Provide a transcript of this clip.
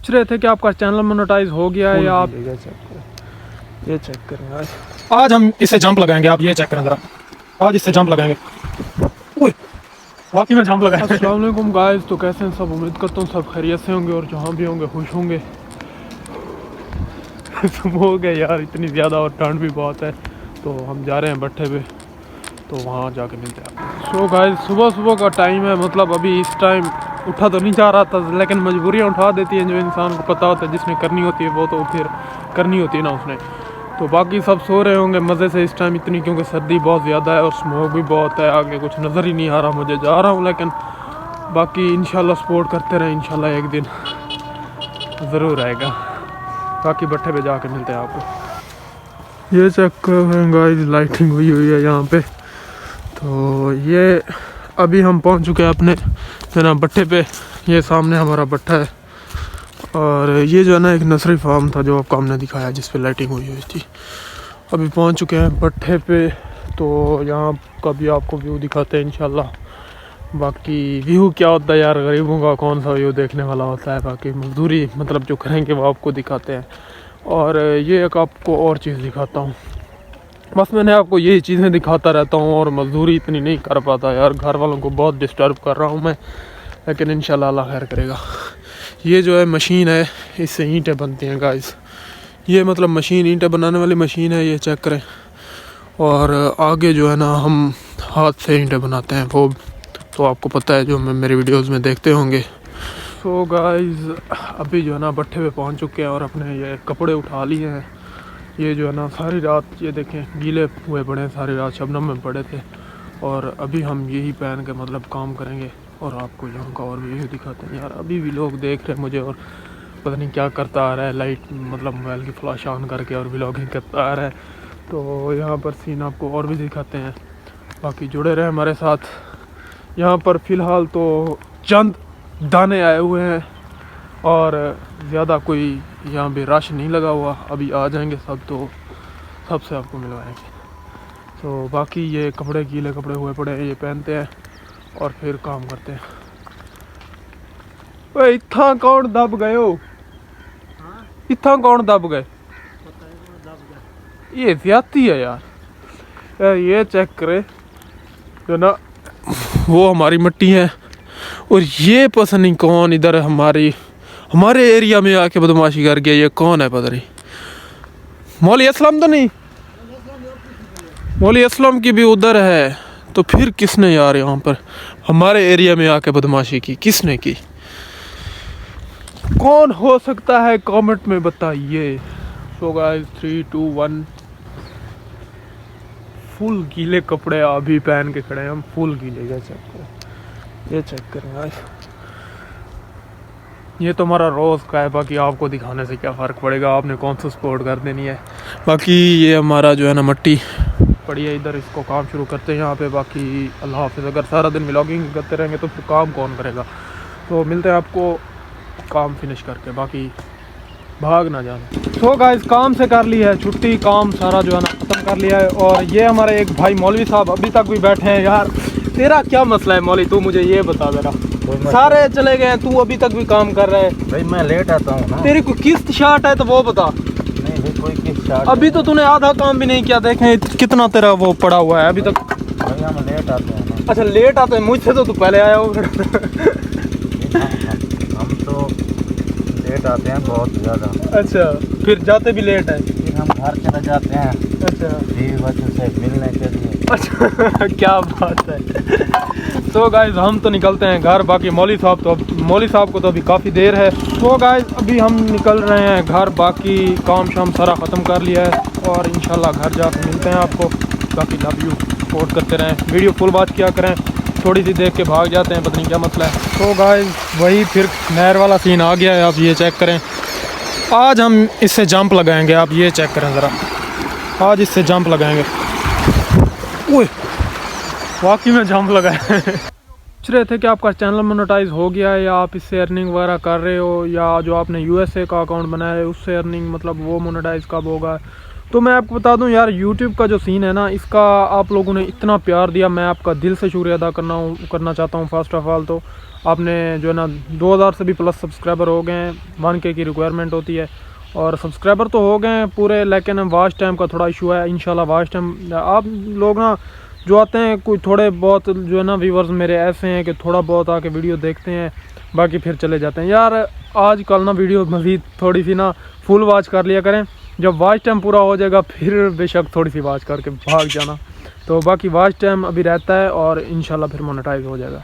पूछ रहे थे कि आपका चैनल मोनेटाइज हो गया है या आप ये चेक करें। आज हम इसे जंप लगाएंगे, आप ये चेक करें जरा। आज इससे जंप लगाएंगे, वाकई में जंप लगाएंगे। अस्सलाम वालेकुम गाइस, तो कैसे हैं सब? उम्मीद करता हूँ सब खैरियत से होंगे और जहाँ भी होंगे खुश होंगे। हो गए यार इतनी ज़्यादा और ठंड भी बहुत है, तो हम जा रहे हैं भट्ठे पे, तो वहाँ जाके मिलते हैं। सो गाइस सुबह सुबह का टाइम है, मतलब अभी इस टाइम उठा तो नहीं जा रहा था, लेकिन मजबूरियाँ उठा देती हैं। जो इंसान को पता होता है जिसने करनी होती है वो तो फिर करनी होती है ना उसने। तो बाकी सब सो रहे होंगे मज़े से इस टाइम इतनी, क्योंकि सर्दी बहुत ज़्यादा है और स्मोक भी बहुत है। आगे कुछ नज़र ही नहीं आ रहा, मुझे जा रहा हूँ, लेकिन बाकी इंशाल्लाह सपोर्ट करते रहें, इंशाल्लाह एक दिन ज़रूर आएगा। बाकी भट्ठे पे जाके मिलते हैं आपको। ये चेक करें गाइस, लाइटिंग हुई है यहाँ पे। तो ये अभी हम पहुँच चुके हैं अपने है ना भट्ठे पे। ये सामने हमारा भट्ठा है और ये जो है ना एक नर्सरी फार्म था जो आपको हमने दिखाया जिस पे लाइटिंग हुई थी। अभी पहुँच चुके हैं भट्ठे पे, तो यहाँ का भी आपको व्यू दिखाते हैं इंशाल्लाह। बाकी व्यू क्या होता है यार, गरीबों का कौन सा व्यू देखने वाला होता है। बाकी मजदूरी मतलब जो करेंगे वो आपको दिखाते हैं। और ये एक आपको और चीज़ दिखाता हूँ, बस मैंने आपको यही चीज़ें दिखाता रहता हूँ और मजदूरी इतनी नहीं कर पाता यार, घर वालों को बहुत डिस्टर्ब कर रहा हूँ मैं, लेकिन इंशाल्लाह अल्लाह खैर करेगा। ये जो है मशीन है, इससे ईंटें बनती हैं गाइस। ये मतलब मशीन ईंटें बनाने वाली मशीन है, ये चेक करें। और आगे जो है ना हम हाथ से ईंटें बनाते हैं, वो तो आपको पता है जो मेरी वीडियोस में देखते होंगे। सो गाइस अभी जो है ना भट्ठे पे पहुंच चुके हैं और अपने ये कपड़े उठा लिए हैं। ये जो है ना सारी रात ये देखें गीले हुए पड़े हैं, सारी रात शबनम में पड़े थे। और अभी हम यही पहन के मतलब काम करेंगे और आपको यहाँ का और भी यही दिखाते हैं। यार अभी भी लोग देख रहे हैं मुझे और पता नहीं क्या करता आ रहा है, लाइट मतलब मोबाइल की फ्लैश ऑन करके और व्लॉगिंग करता आ रहा है। तो यहाँ पर सीन आपको और भी दिखाते हैं, बाकी जुड़े रहे हमारे साथ। यहाँ पर फ़िलहाल तो चंद दाने आए हुए हैं और ज़्यादा कोई यहाँ पे रश नहीं लगा हुआ। अभी आ जाएंगे सब तो सबसे आपको मिलवाएंगे। तो बाकी ये कपड़े गीले कपड़े हुए पड़े हैं, ये पहनते हैं और फिर काम करते हैं। ओए इतना कौन दब गए हो? इतना कौन दब गए? ये ज्यादती है यार। ये चेक करे जो ना, वो हमारी मिट्टी है और ये पता नहीं कौन इधर हमारे एरिया में आके बदमाशी कर गया। ये कौन है पता नहीं, मौली असलम तो नहीं? मौली असलम की भी उधर है, तो फिर किसने यार यहाँ पर हमारे एरिया में आके बदमाशी की? किसने की? कौन हो सकता है कमेंट में बताइए। सो गाइस 3 2 1 फुल गीले कपड़े अभी पहन के खड़े हैं हम, फुल गीले। ये चेक करें गाइस, ये तो हमारा रोज़ का है। बाकी आपको दिखाने से क्या फ़र्क पड़ेगा, आपने कौन सा सपोर्ट कर देनी है। बाकी ये हमारा जो है ना मट्टी पड़ी है इधर, इसको काम शुरू करते हैं यहाँ पे। बाकी अल्लाह हाफ़िज़। अगर सारा दिन व्लॉगिंग करते रहेंगे तो फिर काम कौन करेगा। तो मिलते हैं आपको काम फिनिश करके, बाकी भाग ना जाना। तो गाइस काम से कर ली है छुट्टी, काम सारा जो है ना ख़त्म कर लिया है। और ये हमारे एक भाई मौलवी साहब अभी तक भी बैठे हैं। यार तेरा क्या मसला है मौलवी, तू मुझे ये बता जरा। सारे चले गए, तू अभी तक भी काम कर रहा है। भाई मैं लेट आता हूँ ना। तेरी कोई किस्त शार्ट है तो वो बता। नहीं भाई कोई किस्त शार्ट अभी तो तूने आधा काम भी नहीं किया, देखें कितना तेरा वो पड़ा हुआ है अभी तक। भाई हम लेट आते हैं ना। अच्छा लेट आते हैं, मुझसे तो तू पहले आया हो। हम तो लेट आते हैं बहुत ज़्यादा। अच्छा फिर जाते भी लेट है? फिर हम घर चले जाते हैं। अच्छा बीवी बच्चों से मिलने के लिए। अच्छा क्या बात है। तो गाइस हम तो निकलते हैं घर, बाकी मौली साहब को तो अभी काफ़ी देर है। तो गाइस अभी हम निकल रहे हैं घर, बाकी काम शाम सारा ख़त्म कर लिया है और इंशाल्लाह घर जाकर मिलते हैं आपको। बाकी लव यू, सपोर्ट करते रहें, वीडियो फुल बात किया करें, थोड़ी सी देख के भाग जाते हैं, पता नहीं क्या मसला है। तो गाइस वही फिर नहर वाला सीन आ गया है, आप ये चेक करें। आज हम इससे जंप लगाएंगे, आप ये चेक करें ज़रा। आज इससे जंप लगाएंगे, ओए वाकई में जंप लगाए। पूछ रहे थे कि आपका चैनल मोनेटाइज हो गया है या आप इससे अर्निंग वगैरह कर रहे हो, या जो आपने USA का अकाउंट बनाया है उससे अर्निंग मतलब वो मोनेटाइज कब होगा, तो मैं आपको बता दूं यार, यूट्यूब का जो सीन है ना, इसका आप लोगों ने इतना प्यार दिया, मैं आपका दिल से शुक्रिया अदा करना चाहता हूँ। फर्स्ट ऑफ ऑल तो आपने जो है ना 2000 से भी प्लस सब्सक्राइबर हो गए हैं, 1K की रिक्वायरमेंट होती है, और सब्सक्राइबर तो हो गए हैं पूरे, लेकिन वॉच टाइम का थोड़ा इशू है। इंशाल्लाह वॉच टाइम आप लोग ना जो आते हैं, कोई थोड़े बहुत जो है ना व्यूवर्स मेरे ऐसे हैं कि थोड़ा बहुत आके वीडियो देखते हैं, बाकी फिर चले जाते हैं। यार आजकल ना वीडियो मज़ीद थोड़ी सी ना फुल वॉच कर लिया करें, जब वॉच टाइम पूरा हो जाएगा फिर बेशक थोड़ी सी वॉच करके भाग जाना। तो बाकी वॉच टाइम अभी रहता है और इंशाल्लाह फिर मोनेटाइज हो जाएगा।